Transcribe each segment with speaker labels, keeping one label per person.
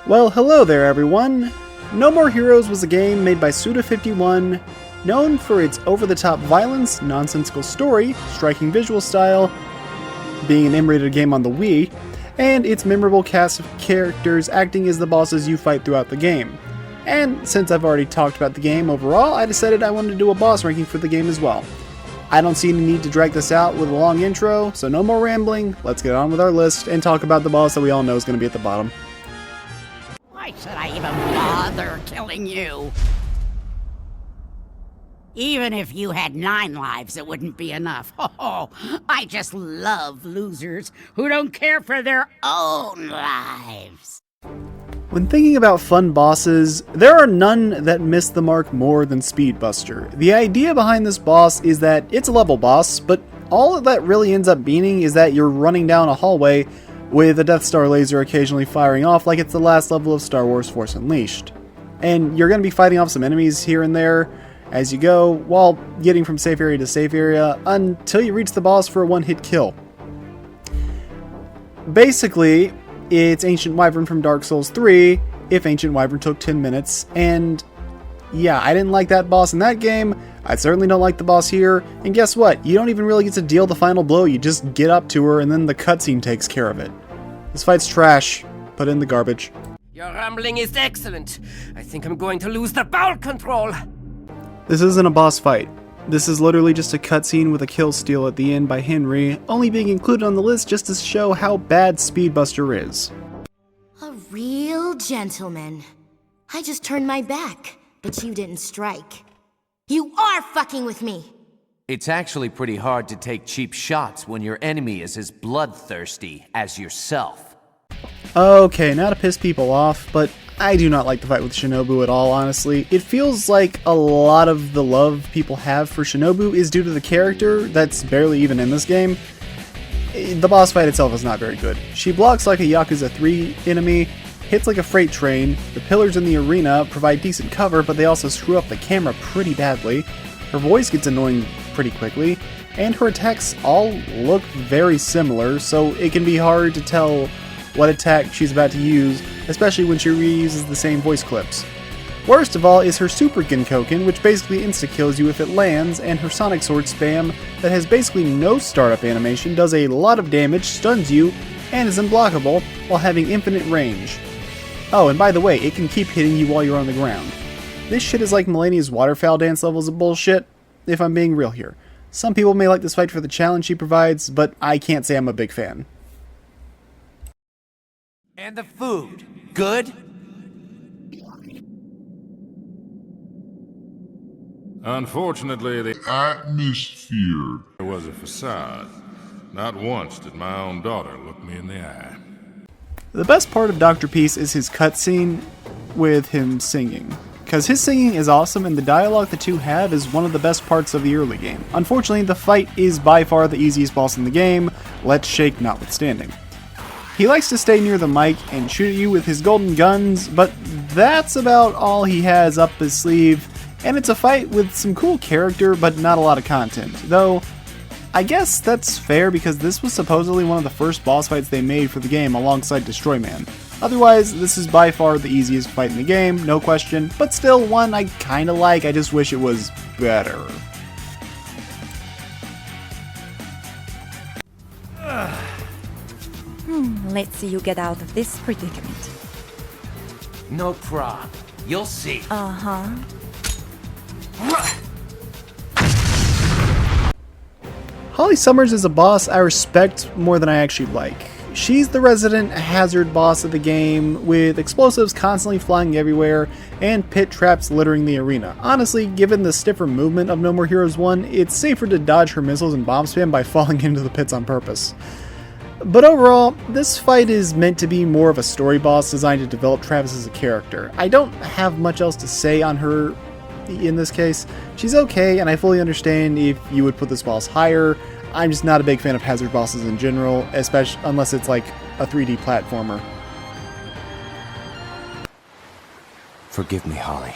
Speaker 1: Well, hello there everyone! No More Heroes was a game made by Suda51, known for its over-the-top violence, nonsensical story, striking visual style, being an M-rated game on the Wii, and its memorable cast of characters acting as the bosses you fight throughout the game. And since I've already talked about the game overall, I decided I wanted to do a boss ranking for the game as well. I don't see any need to drag this out with a long intro, so no more rambling, let's get on with our list and talk about the boss that we all know is going to be at the bottom.
Speaker 2: Why should I even bother killing you? Even if you had 9 lives, it wouldn't be enough. Oh, I just love losers who don't care for their own lives.
Speaker 1: When thinking about fun bosses, there are none that miss the mark more than Speedbuster. The idea behind this boss is that it's a level boss, but all that really ends up meaning is that you're running down a hallway with a Death Star laser occasionally firing off like it's the last level of Star Wars Force Unleashed. And you're going to be fighting off some enemies here and there as you go, while getting from safe area to safe area until you reach the boss for a one-hit kill. Basically, it's Ancient Wyvern from Dark Souls 3, if Ancient Wyvern took 10 minutes, and yeah, I didn't like that boss in that game, I certainly don't like the boss here, and guess what? You don't even really get to deal the final blow, you just get up to her and then the cutscene takes care of it. This fight's trash. Put it in the garbage.
Speaker 3: Your rambling is excellent. I think I'm going to lose the bowel control.
Speaker 1: This isn't a boss fight. This is literally just a cutscene with a kill steal at the end by Henry, only being included on the list just to show how bad Speedbuster is.
Speaker 4: A real gentleman. I just turned my back, but you didn't strike. You are fucking with me!
Speaker 5: It's actually pretty hard to take cheap shots when your enemy is as bloodthirsty as yourself.
Speaker 1: Okay, not to piss people off, but I do not like the fight with Shinobu at all, honestly. It feels like a lot of the love people have for Shinobu is due to the character that's barely even in this game. The boss fight itself is not very good. She blocks like a Yakuza 3 enemy, hits like a freight train, the pillars in the arena provide decent cover, but they also screw up the camera pretty badly, her voice gets annoying pretty quickly, and her attacks all look very similar, so it can be hard to tell what attack she's about to use, especially when she reuses the same voice clips. Worst of all is her Super Genkoken, which basically insta-kills you if it lands, and her Sonic Sword spam that has basically no startup animation, does a lot of damage, stuns you, and is unblockable while having infinite range. Oh, and by the way, it can keep hitting you while you're on the ground. This shit is like Melania's waterfowl dance levels of bullshit, if I'm being real here. Some people may like this fight for the challenge she provides, but I can't say I'm a big fan.
Speaker 5: And the food, good?
Speaker 6: Unfortunately, the atmosphere was a facade. Not once did my own daughter look me in the eye.
Speaker 1: The best part of Dr. Peace is his cutscene with him singing. Because his singing is awesome and the dialogue the two have is one of the best parts of the early game. Unfortunately, the fight is by far the easiest boss in the game, Let's Shake notwithstanding. He likes to stay near the mic and shoot at you with his golden guns, but that's about all he has up his sleeve, and it's a fight with some cool character but not a lot of content. Though, I guess that's fair because this was supposedly one of the first boss fights they made for the game alongside Destroy Man. Otherwise, this is by far the easiest fight in the game, no question, but still one I kinda like, I just wish it was better.
Speaker 7: Let's see you get out of this predicament.
Speaker 5: No prob. You'll see.
Speaker 7: Uh-huh.
Speaker 1: Holly Summers is a boss I respect more than I actually like. She's the resident hazard boss of the game, with explosives constantly flying everywhere and pit traps littering the arena. Honestly, given the stiffer movement of No More Heroes 1, it's safer to dodge her missiles and bomb spam by falling into the pits on purpose. But overall, this fight is meant to be more of a story boss designed to develop Travis as a character. I don't have much else to say on her in this case. She's okay, and I fully understand if you would put this boss higher. I'm just not a big fan of hazard bosses in general, especially unless it's like a 3D platformer.
Speaker 5: Forgive me, Holly.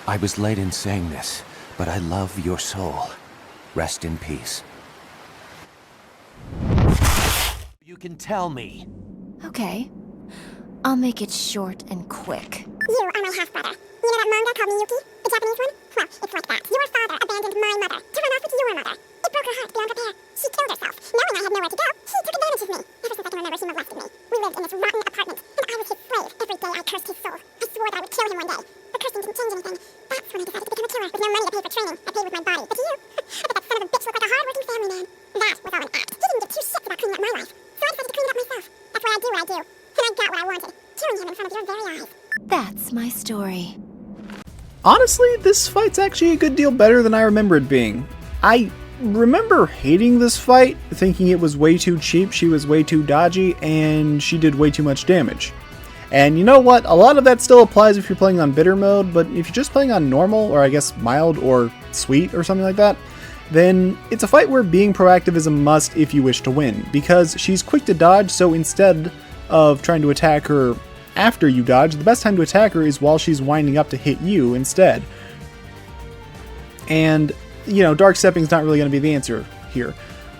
Speaker 5: I was late in saying this, but I love your soul. Rest in peace. You can tell me.
Speaker 7: Okay. I'll make it short and quick.
Speaker 8: You are my half-brother. You know that manga called Miyuki? The Japanese one? Well, it's like that. Your father abandoned my mother to run off with your mother. It broke her heart beyond repair. She killed herself. Knowing I had nowhere to go, he took advantage of me. Ever since I can remember, he molested me. We lived in this rotten apartment, and I was his slave. Every day I cursed his soul. I swore that I would kill him one day. But cursing didn't change anything. That's when I decided to become a killer. With no money to pay for training, I paid with my body. But to you, I bet that son of a bitch looked like a hard-working family man. That was all an act. He didn't give two shits about cleaning up my life. So I decided to clean it up myself. That's why I do what I do. And I got what I wanted. Killing him in front of your very eyes.
Speaker 7: That's my story.
Speaker 1: Honestly, this fight's actually a good deal better than I remember it being. I remember hating this fight, thinking it was way too cheap, she was way too dodgy, and she did way too much damage. And you know what? A lot of that still applies if you're playing on bitter mode, but if you're just playing on normal, or I guess mild or sweet or something like that, then it's a fight where being proactive is a must if you wish to win, because she's quick to dodge, so instead of trying to attack her after you dodge, the best time to attack her is while she's winding up to hit you instead. And, you know, dark stepping's not really going to be the answer here.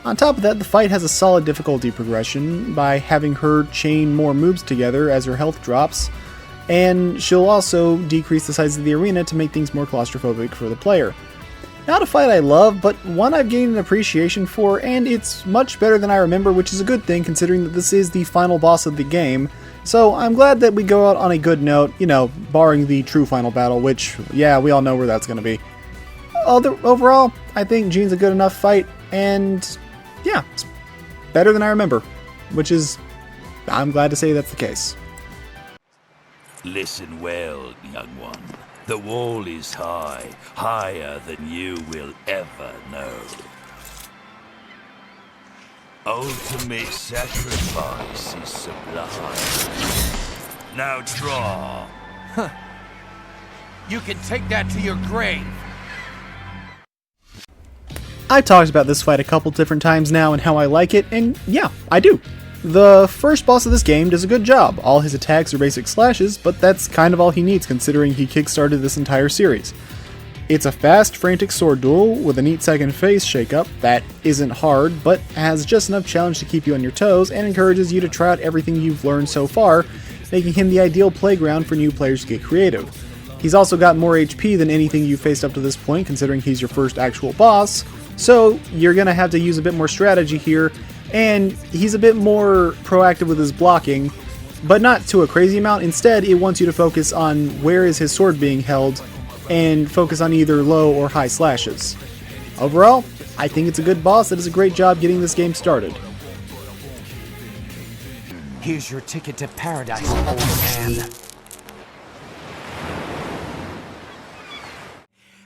Speaker 1: On top of that, the fight has a solid difficulty progression by having her chain more moves together as her health drops, and she'll also decrease the size of the arena to make things more claustrophobic for the player. Not a fight I love, but one I've gained an appreciation for, and it's much better than I remember, which is a good thing considering that this is the final boss of the game. So I'm glad that we go out on a good note, you know, barring the true final battle, which, yeah, we all know where that's going to be. Overall, I think Jean's a good enough fight, and yeah, it's better than I remember, which is, I'm glad to say that's the case.
Speaker 9: Listen well, young one. The wall is high, higher than you will ever know. Ultimate sacrifice is sublime. Now draw.
Speaker 3: Huh. You can take that to your grave.
Speaker 1: I've talked about this fight a couple different times now and how I like it, and yeah, I do. The first boss of this game does a good job. All his attacks are basic slashes, but that's kind of all he needs considering he kickstarted this entire series. It's a fast, frantic sword duel with a neat second phase shakeup that isn't hard, but has just enough challenge to keep you on your toes and encourages you to try out everything you've learned so far, making him the ideal playground for new players to get creative. He's also got more HP than anything you've faced up to this point considering he's your first actual boss, so you're gonna have to use a bit more strategy here, and he's a bit more proactive with his blocking, but not to a crazy amount. Instead, it wants you to focus on where is his sword being held, and focus on either low or high slashes. Overall, I think it's a good boss that does a great job getting this game started.
Speaker 5: Here's your ticket to paradise, old man.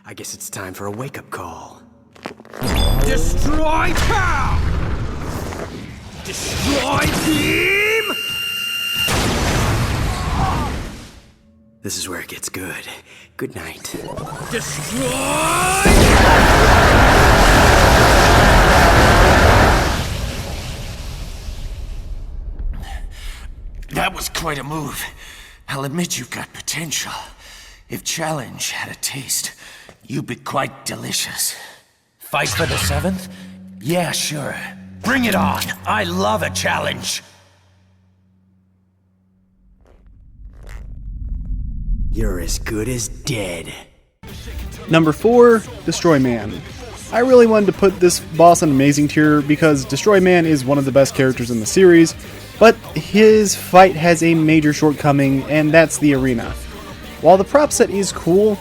Speaker 5: I guess it's time for a wake-up call.
Speaker 3: Destroy power! Destroy beam!
Speaker 5: This is where it gets good. Good night.
Speaker 3: Destroy!
Speaker 9: That was quite a move. I'll admit you've got potential. If challenge had a taste, you'd be quite delicious. Fight for the 7th? Yeah, sure. Bring it on! I love a challenge!
Speaker 5: You're as good as dead.
Speaker 1: Number 4, Destroy Man. I really wanted to put this boss on Amazing tier because Destroy Man is one of the best characters in the series, but his fight has a major shortcoming, and that's the arena. While the prop set is cool,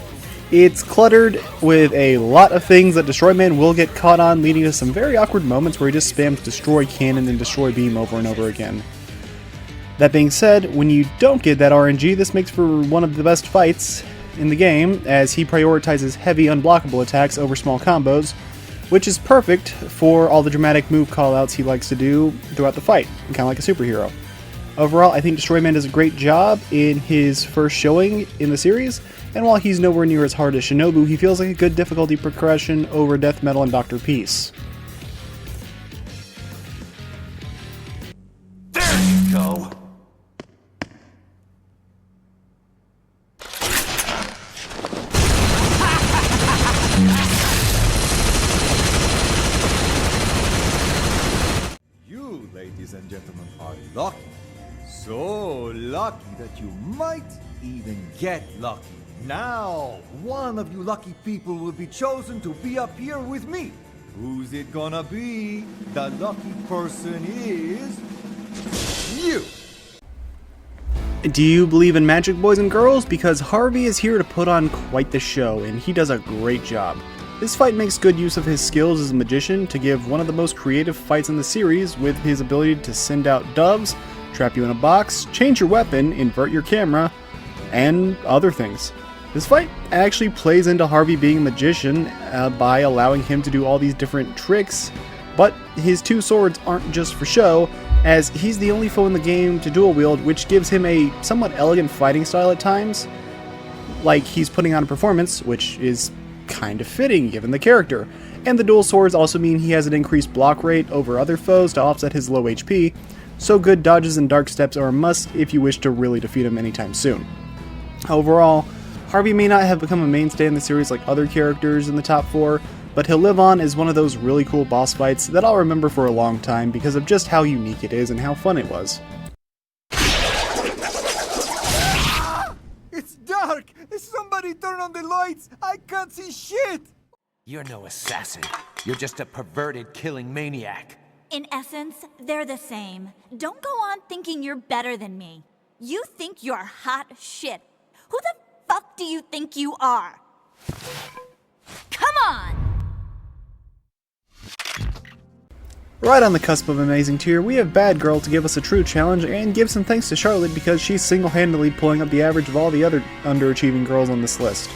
Speaker 1: it's cluttered with a lot of things that Destroy Man will get caught on, leading to some very awkward moments where he just spams Destroy Cannon and Destroy Beam over and over again. That being said, when you don't get that RNG, this makes for one of the best fights in the game, as he prioritizes heavy unblockable attacks over small combos, which is perfect for all the dramatic move callouts he likes to do throughout the fight, kind of like a superhero. Overall, I think Destroy Man does a great job in his first showing in the series, and while he's nowhere near as hard as Shinobu, he feels like a good difficulty progression over Death Metal and Dr. Peace.
Speaker 9: There you go!
Speaker 10: You, ladies and gentlemen, are lucky. So lucky. lucky that you might even get lucky. Now, one of you lucky people will be chosen to be up here with me. Who's it gonna be? The lucky person is... you!
Speaker 1: Do you believe in magic, boys and girls? Because Harvey is here to put on quite the show, and he does a great job. This fight makes good use of his skills as a magician to give one of the most creative fights in the series with his ability to send out doves, trap you in a box, change your weapon, invert your camera, and other things. This fight actually plays into Harvey being a magician by allowing him to do all these different tricks, but his two swords aren't just for show, as he's the only foe in the game to dual wield, which gives him a somewhat elegant fighting style at times, like he's putting on a performance, which is kind of fitting given the character. And the dual swords also mean he has an increased block rate over other foes to offset his low HP, so good dodges and dark steps are a must if you wish to really defeat him anytime soon. Overall, Harvey may not have become a mainstay in the series like other characters in the top 4, but he'll live on as one of those really cool boss fights that I'll remember for a long time because of just how unique it is and how fun it was.
Speaker 10: It's dark! Somebody turn on the lights! I can't see shit!
Speaker 5: You're no assassin. You're just a perverted killing maniac.
Speaker 11: In essence, they're the same. Don't go on thinking you're better than me. You think you're hot shit. Who the fuck do you think you are? Come on!
Speaker 1: Right on the cusp of Amazing Tier, we have Bad Girl to give us a true challenge, and give some thanks to Charlotte because she's single-handedly pulling up the average of all the other underachieving girls on this list.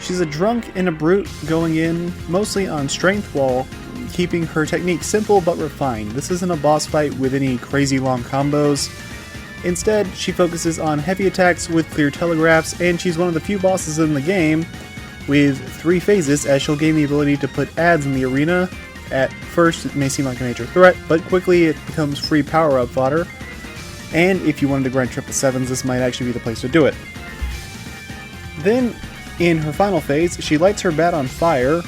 Speaker 1: She's a drunk and a brute going in mostly on strength while keeping her technique simple but refined. This isn't a boss fight with any crazy long combos. Instead, she focuses on heavy attacks with clear telegraphs, and she's one of the few bosses in the game with 3 phases, as she'll gain the ability to put ads in the arena. At first, it may seem like a major threat, but quickly it becomes free power-up fodder, and if you wanted to grind triple 7s, this might actually be the place to do it. Then, in her final phase, she lights her bat on fire,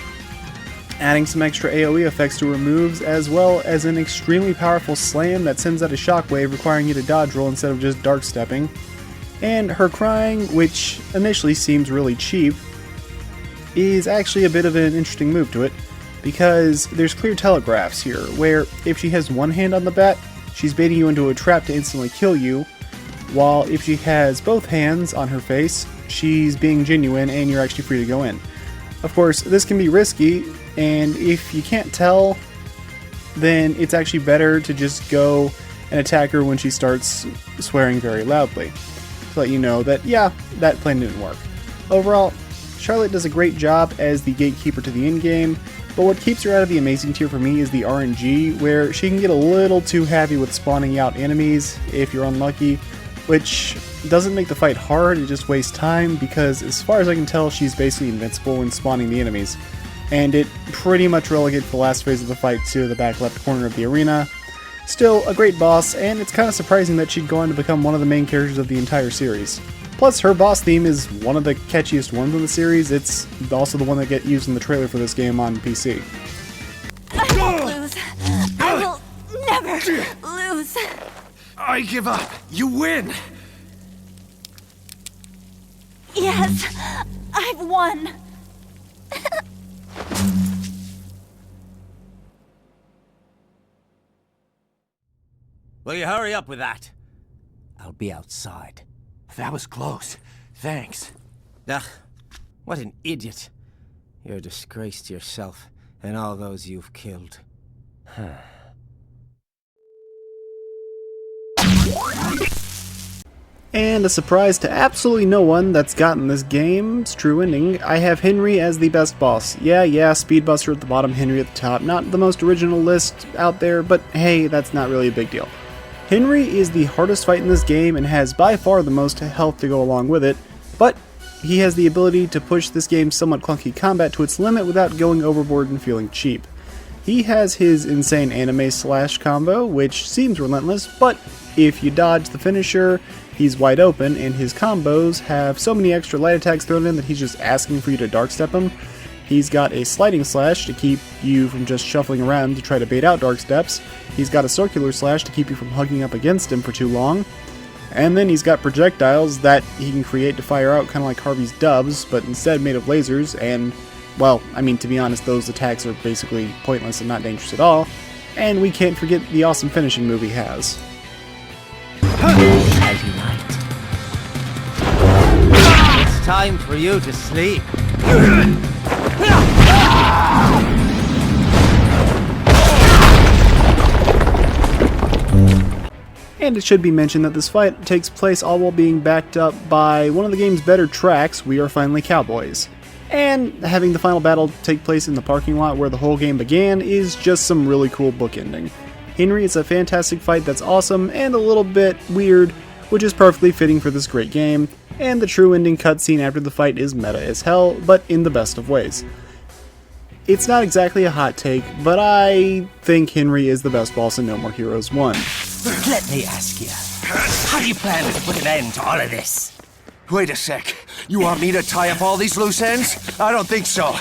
Speaker 1: adding some extra AoE effects to her moves, as well as an extremely powerful slam that sends out a shockwave requiring you to dodge roll instead of just dark stepping. And her crying, which initially seems really cheap, is actually a bit of an interesting move to it, because there's clear telegraphs here, where if she has one hand on the bat, she's baiting you into a trap to instantly kill you, while if she has both hands on her face, she's being genuine and you're actually free to go in. Of course, this can be risky, and if you can't tell, then it's actually better to just go and attack her when she starts swearing very loudly, to let you know that, yeah, that plan didn't work. Overall, Charlotte does a great job as the gatekeeper to the endgame, but what keeps her out of the Amazing Tier for me is the RNG, where she can get a little too happy with spawning out enemies if you're unlucky, which doesn't make the fight hard, it just wastes time, because as far as I can tell, she's basically invincible when spawning the enemies, and it pretty much relegates the last phase of the fight to the back left corner of the arena. Still, a great boss, and it's kind of surprising that she'd go on to become one of the main characters of the entire series. Plus, her boss theme is one of the catchiest ones in the series. It's also the one that gets used in the trailer for this game on PC.
Speaker 11: I won't lose. I will never lose.
Speaker 9: I give up. You win.
Speaker 11: Yes, I've won.
Speaker 3: Will you hurry up with that? I'll be outside.
Speaker 9: That was close. Thanks.
Speaker 3: Ugh, what an idiot. You're a disgrace to yourself and all those you've killed.
Speaker 1: And a surprise to absolutely no one that's gotten this game's true ending, I have Henry as the best boss. Yeah, Speedbuster at the bottom, Henry at the top. Not the most original list out there, but hey, that's not really a big deal. Henry is the hardest fight in this game and has by far the most health to go along with it, but he has the ability to push this game's somewhat clunky combat to its limit without going overboard and feeling cheap. He has his insane anime slash combo, which seems relentless, but if you dodge the finisher, he's wide open, and his combos have so many extra light attacks thrown in that he's just asking for you to dark step him. He's got a sliding slash to keep you from just shuffling around to try to bait out dark steps. He's got a circular slash to keep you from hugging up against him for too long. And then he's got projectiles that he can create to fire out kind of like Harvey's doves, but instead made of lasers, and, well, I mean, to be honest, those attacks are basically pointless and not dangerous at all. And we can't forget the awesome finishing move he has.
Speaker 3: As you liked. It's time for you to sleep.
Speaker 1: And it should be mentioned that this fight takes place all while being backed up by one of the game's better tracks, We Are Finally Cowboys. And having the final battle take place in the parking lot where the whole game began is just some really cool bookending. Henry is a fantastic fight that's awesome and a little bit weird, which is perfectly fitting for this great game, and the true ending cutscene after the fight is meta as hell, but in the best of ways. It's not exactly a hot take, but I think Henry is the best boss in No More Heroes 1.
Speaker 9: Let me ask you, how do you plan to put an end to all of this? Wait a sec. You want me to tie up all these loose ends? I don't think so.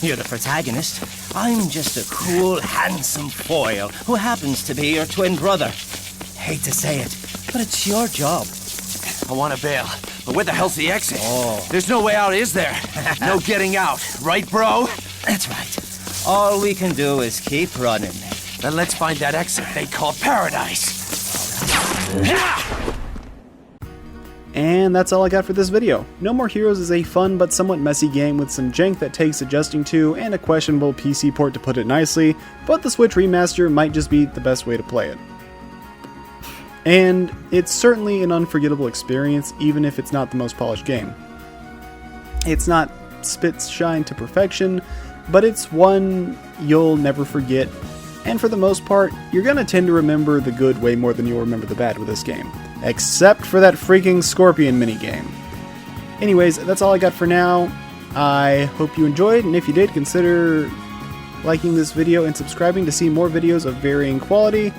Speaker 9: You're the protagonist. I'm just a cool, handsome foil who happens to be your twin brother. Hate to say it, but it's your job. I want to bail, but where the hell's the exit? Oh. There's no way out, is there? No getting out, right, bro? That's right. All we can do is keep running. Then let's find that exit they call paradise.
Speaker 1: And that's all I got for this video. No More Heroes is a fun but somewhat messy game with some jank that takes adjusting to and a questionable PC port to put it nicely, but the Switch remaster might just be the best way to play it. And it's certainly an unforgettable experience even if it's not the most polished game. It's not spit shine to perfection, but it's one you'll never forget, and for the most part, you're gonna tend to remember the good way more than you'll remember the bad with this game. Except for that freaking Scorpion minigame. Anyways, that's all I got for now. I hope you enjoyed, and if you did, consider liking this video and subscribing to see more videos of varying quality.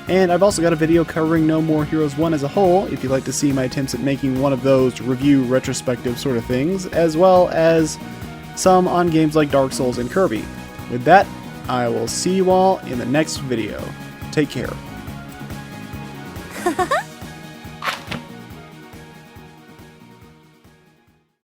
Speaker 1: And I've also got a video covering No More Heroes 1 as a whole, if you'd like to see my attempts at making one of those review retrospective sort of things, as well as some on games like Dark Souls and Kirby. With that, I will see you all in the next video. Take care.